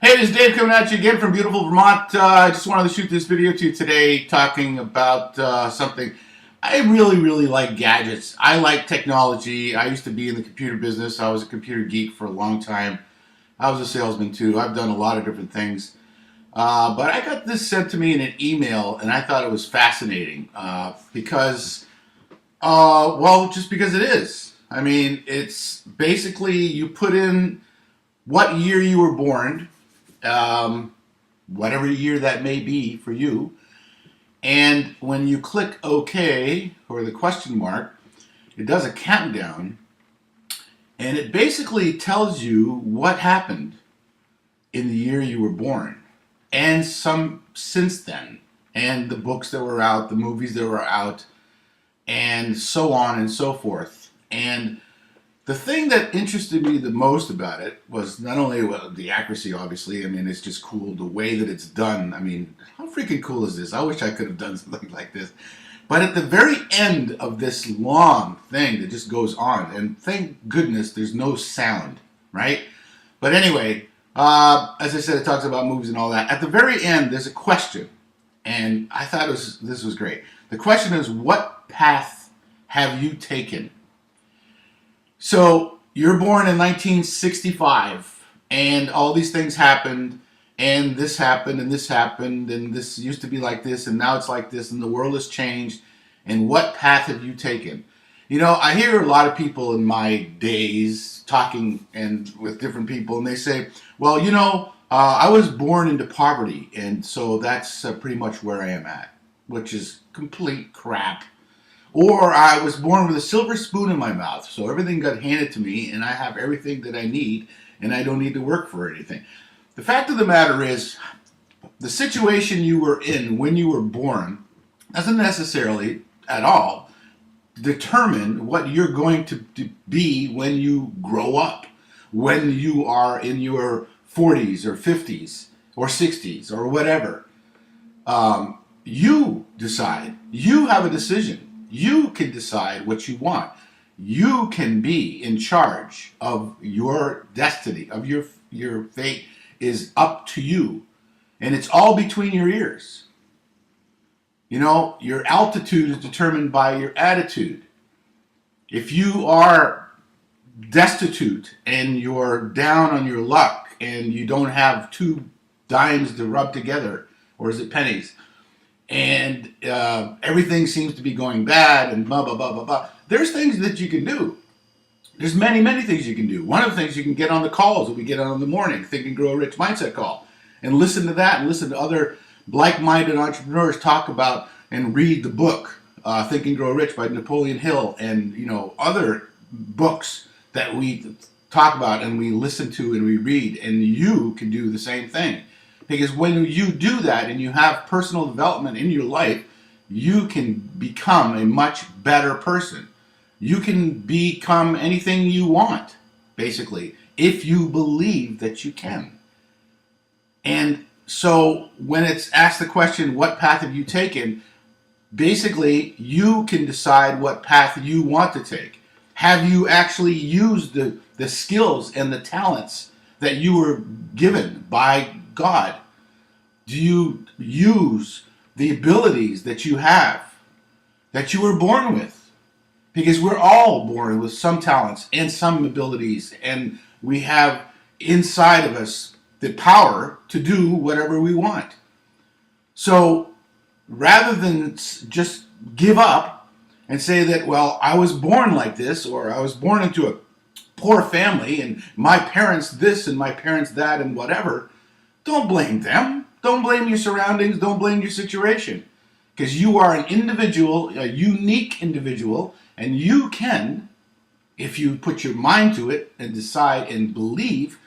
Hey, this is Dave coming at you again from beautiful Vermont. I just wanted to shoot this video to you today talking about something. I really like gadgets. I like technology. I used to be in the computer business. I was a computer geek for a long time. I was a salesman too. I've done a lot of different things. But I got this sent to me in an email and I thought it was fascinating just because it is. I mean, it's basically you put in what year you were born, whatever year that may be for you, and when you click OK or the question mark, it does a countdown and it basically tells you what happened in the year you were born and some since then, and the books that were out, the movies that were out, and so on and so forth. And the thing that interested me the most about it was not only the accuracy, obviously. I mean, it's just cool the way that it's done. I mean, how freaking cool is this? I wish I could have done something like this. But at the very end of this long thing that just goes on, and thank goodness there's no sound, right? But anyway, as I said, it talks about movies and all that. At the very end, there's a question, and I thought this was great. The question is, what path have you taken? So you're born in 1965, and all these things happened, and this happened, and this happened, and this used to be like this, and now it's like this, and the world has changed. And what path have you taken? You know, I hear a lot of people in my days talking and with different people, and they say, well, you know, I was born into poverty, and so that's pretty much where I am at, which is complete crap. Or I was born with a silver spoon in my mouth, so everything got handed to me, and I have everything that I need, and I don't need to work for anything. The fact of the matter is, the situation you were in when you were born doesn't necessarily, at all, determine what you're going to be when you grow up, when you are in your 40s or 50s or 60s or whatever. You decide. You have a decision. You can decide what you want. You can be in charge of your destiny, of your fate is up to you. And it's all between your ears. You know, your altitude is determined by your attitude. If you are destitute and you're down on your luck and you don't have two dimes to rub together, or is it pennies, and everything seems to be going bad and blah, blah, blah, blah, blah. There's things that you can do. There's many things you can do. One of the things you can get on the calls that we get on in the morning, Think and Grow Rich Mindset Call, and listen to that and listen to other like-minded entrepreneurs talk about and read the book, Think and Grow Rich by Napoleon Hill, and other books that we talk about and we listen to and we read, and you can do the same thing. Because when you do that and you have personal development in your life, you can become a much better person. You can become anything you want, basically, if you believe that you can. And so when it's asked the question, what path have you taken? Basically, you can decide what path you want to take. Have you actually used the skills and the talents that you were given by God? Do you use the abilities that you have, that you were born with? Because we're all born with some talents and some abilities, and we have inside of us the power to do whatever we want. So rather than just give up and say that, well, I was born like this, or I was born into a poor family, and my parents this and my parents that and whatever, don't blame them. Don't blame your surroundings. Don't blame your situation. Because you are an individual, a unique individual, and you can, if you put your mind to it and decide and believe,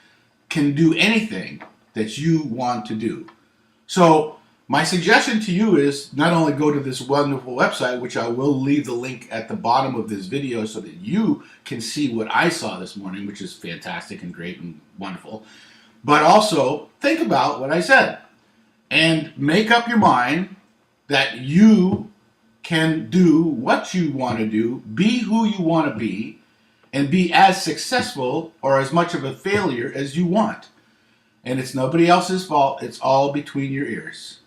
can do anything that you want to do. So my suggestion to you is not only go to this wonderful website, which I will leave the link at the bottom of this video so that you can see what I saw this morning, which is fantastic and great and wonderful, but also think about what I said and make up your mind that you can do what you want to do, be who you want to be, and be as successful or as much of a failure as you want. and it's nobody else's fault. It's all between your ears.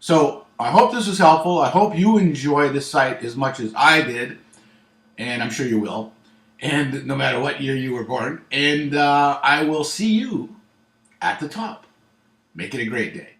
So I hope this was helpful. I hope you enjoy this site as much as I did, and I'm sure you will. And no matter what year you were born, and I will see you at the top. Make it a great day.